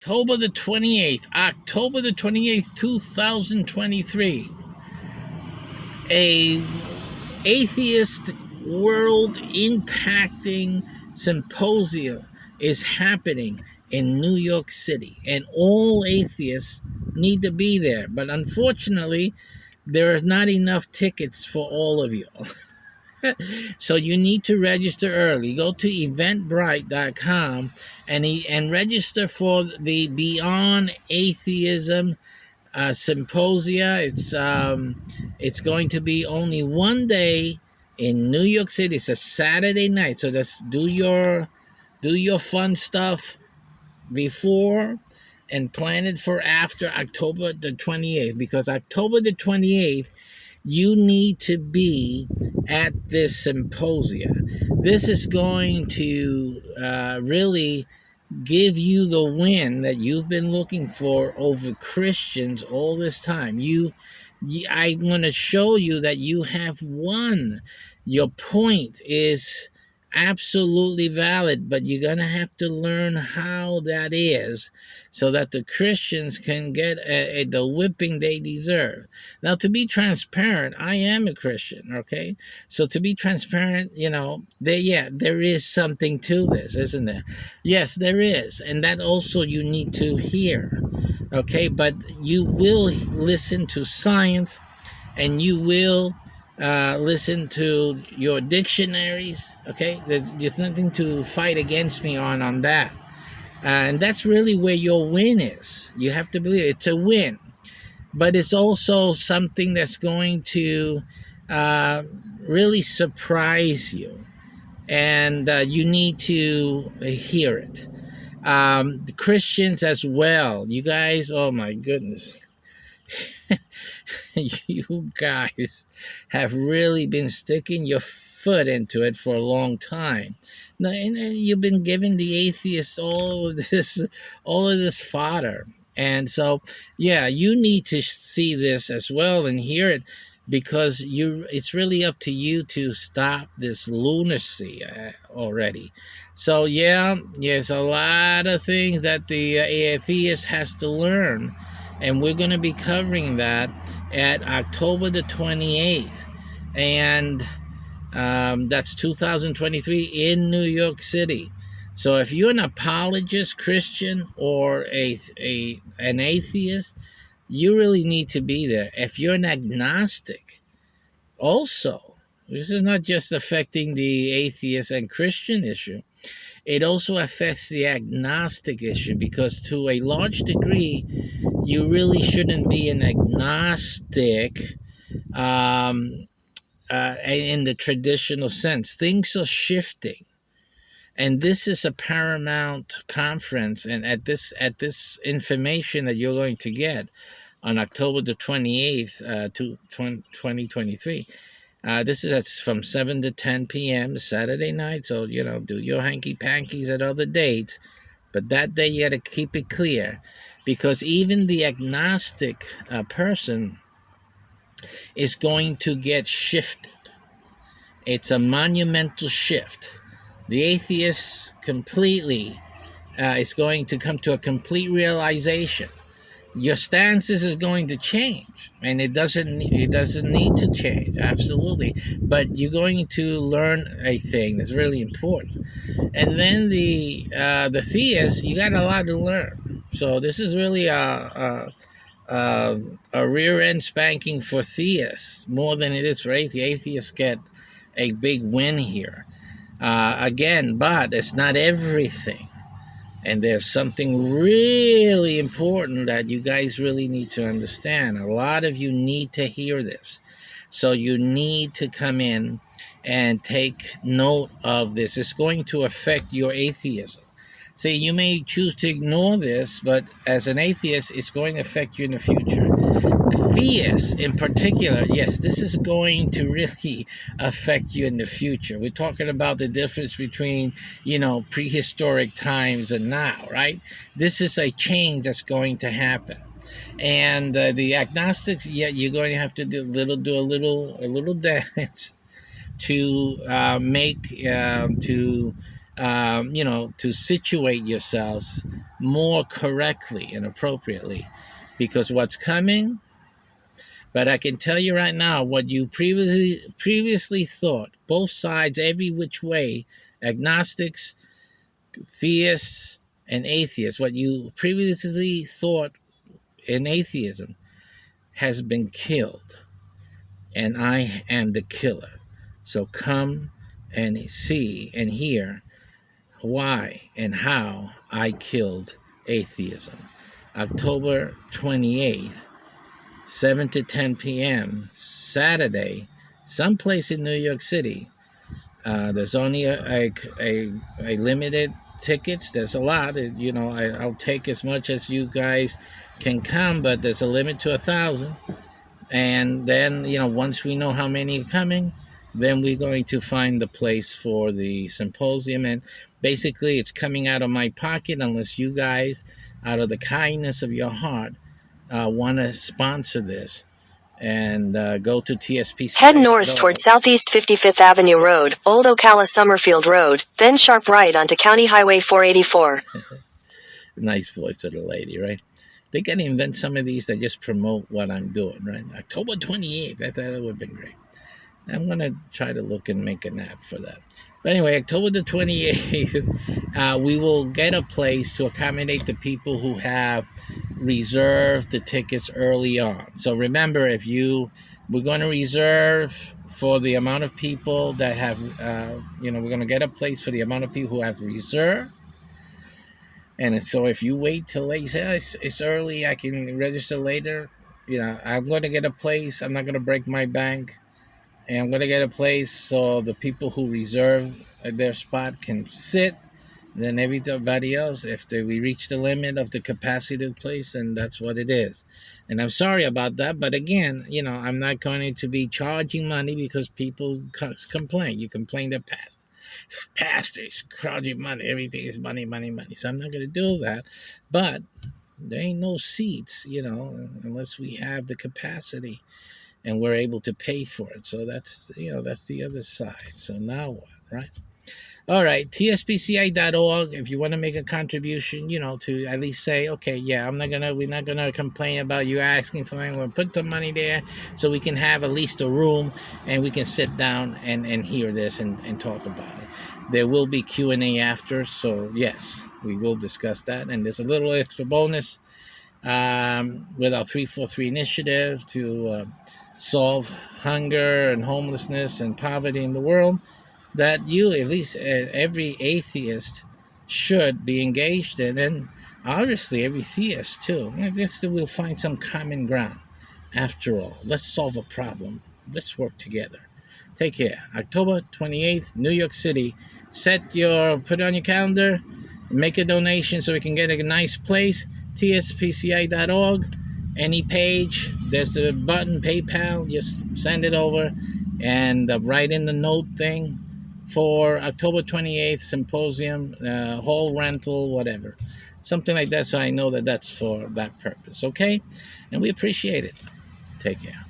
October the 28th, 2023, a atheist world impacting symposium is happening in New York City, and all atheists need to be there. But unfortunately, there are not enough tickets for all of you. So you need to register early. Go to eventbrite.com and register for the Beyond Atheism symposia. It's going to be only one day in New York City. It's a Saturday night, so just do your fun stuff before and plan it for after October the 28th, because October the 28th you need to be at this symposia. This is going to really give you the win that you've been looking for over Christians all this time. I want to show you that you have won. Your point is absolutely valid, but you're going to have to learn how that is so that the Christians can get the whipping they deserve. Now, to be transparent, I am a Christian, okay? So to be transparent, there is something to this, isn't there? Yes, there is. And that also you need to hear, okay? But you will listen to science, and you will listen to your dictionaries, okay? There's nothing to fight against me on that. And that's really where your win is. You have to believe it's a win. But it's also something that's going to really surprise you. And you need to hear it. The Christians as well. You guys, oh my goodness. You guys have really been sticking your foot into it for a long time. Now, and you've been giving the atheists all of this fodder. And so, yeah, you need to see this as well and hear it, because it's really up to you to stop this lunacy already. So, yeah, there's a lot of things that the atheist has to learn, and we're going to be covering that at October the 28th. And that's 2023 in New York City. So if you're an apologist Christian or an atheist, you really need to be there. If you're an agnostic, also, this is not just affecting the atheist and Christian issue. It also affects the agnostic issue, because to a large degree, you really shouldn't be an agnostic in the traditional sense. Things are shifting, and this is a paramount conference. And at this information that you're going to get on October the 28th, 2023. This is from 7 to 10 p.m. Saturday night. So, do your hanky-pankies at other dates. But that day you got to keep it clear, because even the agnostic person is going to get shifted. It's a monumental shift. The atheist completely is going to come to a complete realization. Your stances is going to change, and it doesn't need to change, absolutely, but you're going to learn a thing that's really important. And then the theist, you got a lot to learn. So this is really a rear end spanking for theists more than it is for atheists. Atheists get a big win here. Again, but it's not everything. And there's something really important that you guys really need to understand. A lot of you need to hear this. So you need to come in and take note of this. It's going to affect your atheism. See, you may choose to ignore this, but as an atheist, it's going to affect you in the future. Theists in particular, yes, this is going to really affect you in the future. We're talking about the difference between, prehistoric times and now, right? This is a change that's going to happen. And the agnostics, you're going to have to do a little dance to to situate yourselves more correctly and appropriately, because what's coming. But I can tell you right now what you previously thought, both sides, every which way, agnostics, theists, and atheists, what you previously thought in atheism has been killed, and I am the killer. So come and see and hear why and how I killed atheism. October 28th, 7 to 10 p.m., Saturday, someplace in New York City. There's only a limited tickets. There's a lot. I'll take as much as you guys can come, but there's a limit to 1,000. And then, once we know how many are coming, then we're going to find the place for the symposium. And basically, it's coming out of my pocket unless you guys, out of the kindness of your heart, want to sponsor this. And go to TSPC. Head north toward Southeast 55th Avenue Road, Old Ocala Summerfield Road, then sharp right onto County Highway 484. Nice voice of the lady, right? They got to invent some of these that just promote what I'm doing, right? October 28th, that would have been great. I'm going to try to look and make an app for that. But anyway, October the 28th, we will get a place to accommodate the people who have reserved the tickets early on. So remember, we're going to reserve for the amount of people that have, we're going to get a place for the amount of people who have reserved. And so if you wait till late, say, it's early, I can register later. I'm going to get a place. I'm not going to break my bank. And I'm going to get a place so the people who reserve their spot can sit. Then everybody else, we reach the limit of the capacity of the place, and that's what it is. And I'm sorry about that. But again, I'm not going to be charging money because people complain. You complain that pastors charging money. Everything is money, money, money. So I'm not going to do that. But there ain't no seats, unless we have the capacity and we're able to pay for it. So that's the other side. So now what, right? All right, tspci.org. If you want to make a contribution, to at least say, okay, yeah, we're not gonna complain about you asking for money. We'll put the money there so we can have at least a room and we can sit down and hear this and talk about it. There will be Q&A after, so yes, we will discuss that. And there's a little extra bonus with our 343 initiative to solve hunger and homelessness and poverty in the world, that you, at least every atheist, should be engaged in, and obviously every theist too. I guess that we'll find some common ground. After all, let's solve a problem. Let's work together. Take care. October 28th, New York City. Put it on your calendar, make a donation so we can get a nice place. tspci.org. Any page, there's the button, PayPal, just send it over and write in the note thing for October 28th symposium, hall rental, whatever. Something like that, so I know that that's for that purpose, okay? And we appreciate it. Take care.